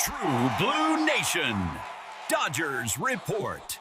True Blue Nation, Dodgers Report.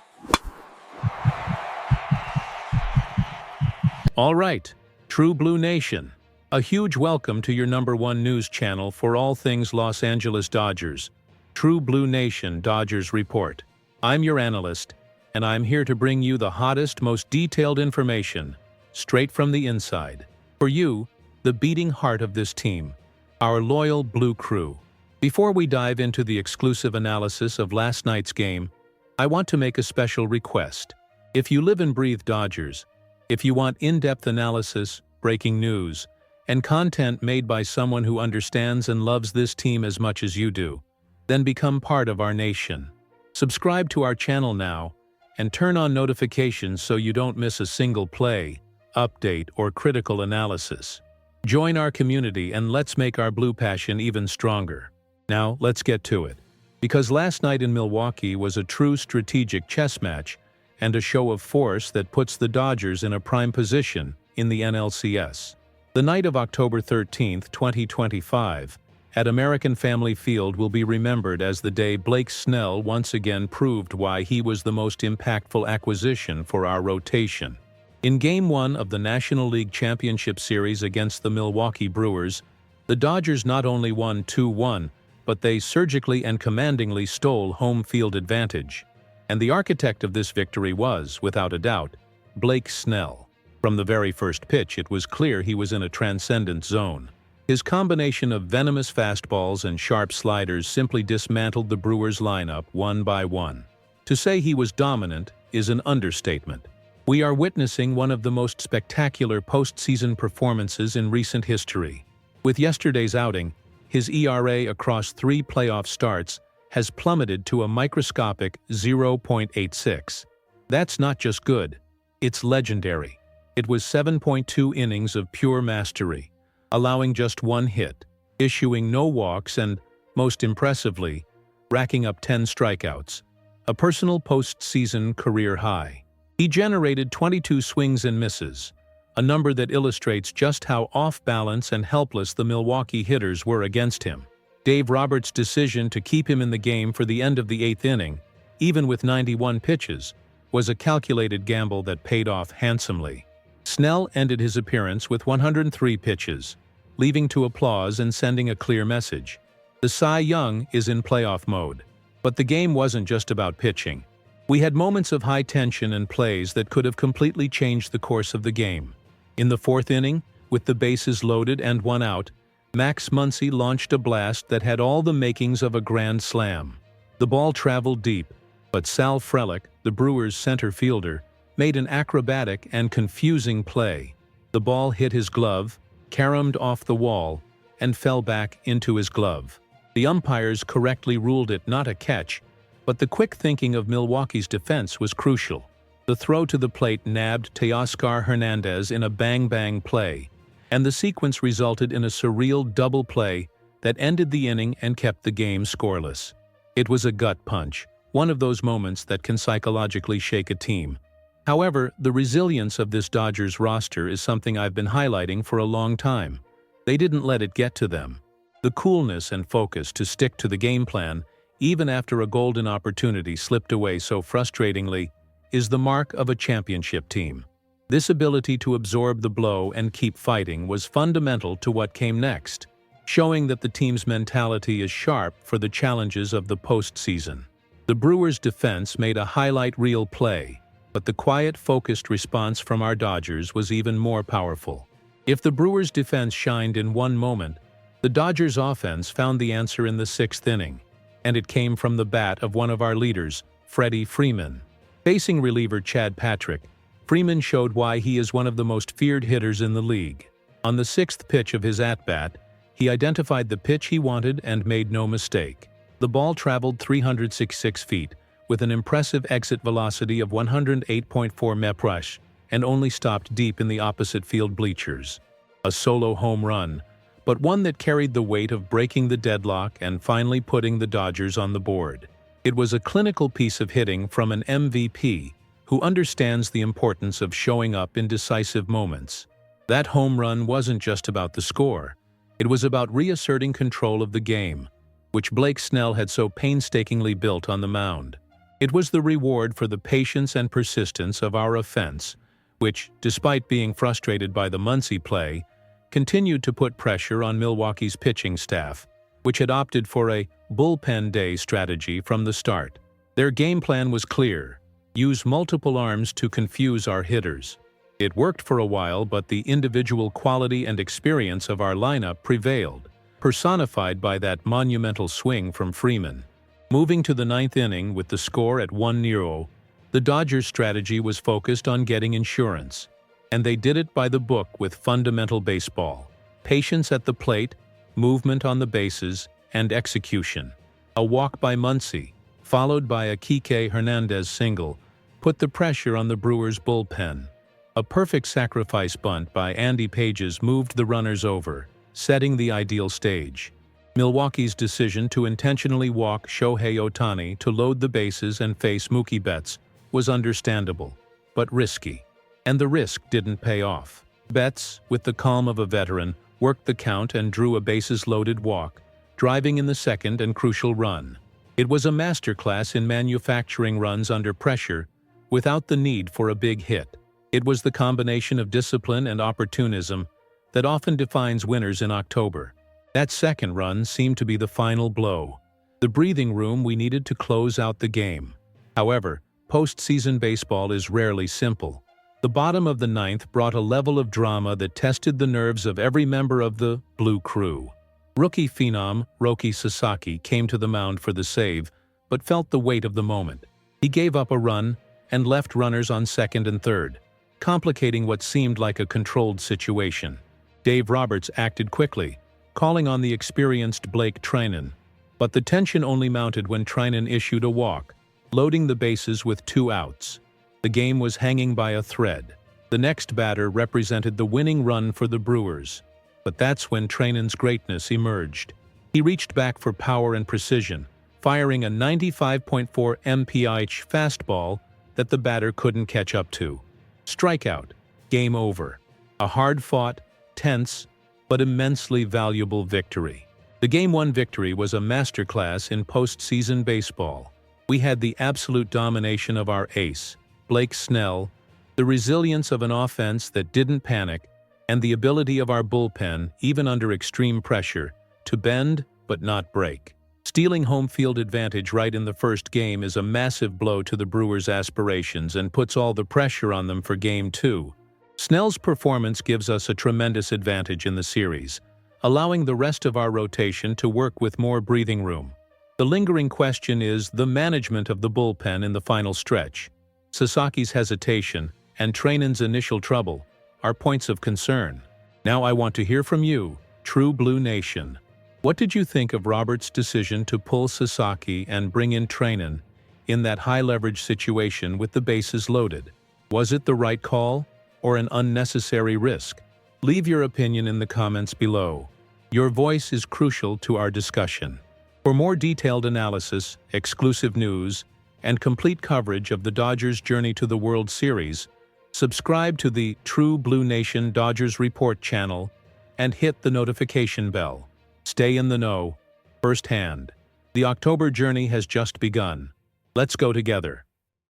All right, True Blue Nation, a huge welcome to your #1 news channel for all things Los Angeles Dodgers, True Blue Nation Dodgers Report. I'm your analyst, and I'm here to bring you the hottest, most detailed information, straight from the inside. For you, the beating heart of this team, our loyal Blue Crew. Before we dive into the exclusive analysis of last night's game, I want to make a special request. If you live and breathe Dodgers, if you want in-depth analysis, breaking news, and content made by someone who understands and loves this team as much as you do, then become part of our nation. Subscribe to our channel now and turn on notifications so you don't miss a single play, update, or critical analysis. Join our community and let's make our blue passion even stronger. Now, let's get to it. Because last night in Milwaukee was a true strategic chess match and a show of force that puts the Dodgers in a prime position in the NLCS. The night of October 13, 2025, at American Family Field will be remembered as the day Blake Snell once again proved why he was the most impactful acquisition for our rotation. In Game 1 of the National League Championship Series against the Milwaukee Brewers, the Dodgers not only won 2-1, but they surgically and commandingly stole home field advantage. And the architect of this victory was, without a doubt, Blake Snell. From the very first pitch, it was clear he was in a transcendent zone. His combination of venomous fastballs and sharp sliders simply dismantled the Brewers' lineup one by one. To say he was dominant is an understatement. We are witnessing one of the most spectacular postseason performances in recent history. With yesterday's outing, his ERA across 3 playoff starts has plummeted to a microscopic 0.86. That's not just good, it's legendary. It was 7.2 innings of pure mastery, allowing just 1 hit, issuing no walks and, most impressively, racking up 10 strikeouts, a personal postseason career high. He generated 22 swings and misses, a number that illustrates just how off-balance and helpless the Milwaukee hitters were against him. Dave Roberts' decision to keep him in the game for the end of the 8th inning, even with 91 pitches, was a calculated gamble that paid off handsomely. Snell ended his appearance with 103 pitches, leaving to applause and sending a clear message. The Cy Young is in playoff mode. But the game wasn't just about pitching. We had moments of high tension and plays that could have completely changed the course of the game. In the 4th inning, with the bases loaded and 1 out, Max Muncy launched a blast that had all the makings of a grand slam. The ball traveled deep, but Sal Frelick, the Brewers' center fielder, made an acrobatic and confusing play. The ball hit his glove, caromed off the wall, and fell back into his glove. The umpires correctly ruled it not a catch, but the quick thinking of Milwaukee's defense was crucial. The throw to the plate nabbed Teoscar Hernandez in a bang-bang play, and the sequence resulted in a surreal double play that ended the inning and kept the game scoreless. It was a gut punch, one of those moments that can psychologically shake a team. However, the resilience of this Dodgers roster is something I've been highlighting for a long time. They didn't let it get to them. The coolness and focus to stick to the game plan, even after a golden opportunity slipped away so frustratingly, is the mark of a championship team. This ability to absorb the blow and keep fighting was fundamental to what came next, showing that the team's mentality is sharp for the challenges of the postseason. The Brewers' defense made a highlight reel play, but the quiet, focused response from our Dodgers was even more powerful. If the Brewers' defense shined in one moment, the Dodgers' offense found the answer in the 6th inning, and it came from the bat of one of our leaders, Freddie Freeman. Facing reliever Chad Patrick, Freeman showed why he is one of the most feared hitters in the league. On the 6th pitch of his at-bat, he identified the pitch he wanted and made no mistake. The ball traveled 366 feet, with an impressive exit velocity of 108.4 mph, and only stopped deep in the opposite field bleachers. A solo home run, but one that carried the weight of breaking the deadlock and finally putting the Dodgers on the board. It was a clinical piece of hitting from an MVP who understands the importance of showing up in decisive moments. That home run wasn't just about the score. It was about reasserting control of the game, which Blake Snell had so painstakingly built on the mound. It was the reward for the patience and persistence of our offense, which, despite being frustrated by the Muncy play, continued to put pressure on Milwaukee's pitching staff, which had opted for a bullpen day strategy from the start. Their game plan was clear: use multiple arms to confuse our hitters. It worked for a while, but the individual quality and experience of our lineup prevailed, personified by that monumental swing from Freeman. Moving to the ninth inning with the score at 1-0, the Dodgers' strategy was focused on getting insurance, and they did it by the book with fundamental baseball: patience at the plate, movement on the bases, and execution. A walk by Muncy, followed by a Kike Hernandez single, put the pressure on the Brewers' bullpen. A perfect sacrifice bunt by Andy Pages moved the runners over, setting the ideal stage. Milwaukee's decision to intentionally walk Shohei Ohtani to load the bases and face Mookie Betts was understandable, but risky. And the risk didn't pay off. Betts, with the calm of a veteran, worked the count and drew a bases-loaded walk, driving in the second and crucial run. It was a masterclass in manufacturing runs under pressure, without the need for a big hit. It was the combination of discipline and opportunism that often defines winners in October. That second run seemed to be the final blow, the breathing room we needed to close out the game. However, postseason baseball is rarely simple. The bottom of the ninth brought a level of drama that tested the nerves of every member of the Blue Crew. Rookie phenom Roki Sasaki came to the mound for the save, but felt the weight of the moment. He gave up a run and left runners on second and third, complicating what seemed like a controlled situation. Dave Roberts acted quickly, calling on the experienced Blake Treinen, but the tension only mounted when Treinen issued a walk, loading the bases with 2 outs. The game was hanging by a thread. The next batter represented the winning run for the Brewers, but that's when Treinen's greatness emerged. He reached back for power and precision, firing a 95.4 mph fastball that the batter couldn't catch up to. Strikeout. Game over. A hard-fought, tense, but immensely valuable victory. The Game 1 victory was a masterclass in postseason baseball. We had the absolute domination of our ace, Blake Snell, the resilience of an offense that didn't panic, and the ability of our bullpen, even under extreme pressure, to bend but not break. Stealing home field advantage right in the first game is a massive blow to the Brewers' aspirations and puts all the pressure on them for Game 2. Snell's performance gives us a tremendous advantage in the series, allowing the rest of our rotation to work with more breathing room. The lingering question is the management of the bullpen in the final stretch. Sasaki's hesitation and Treinen's initial trouble are points of concern. Now I want to hear from you, True Blue Nation. What did you think of Roberts' decision to pull Sasaki and bring in Treinen in that high-leverage situation with the bases loaded? Was it the right call or an unnecessary risk? Leave your opinion in the comments below. Your voice is crucial to our discussion. For more detailed analysis, exclusive news, and complete coverage of the Dodgers' journey to the World Series, subscribe to the True Blue Nation Dodgers Report channel and hit the notification bell. Stay in the know, firsthand. The October journey has just begun. Let's go together.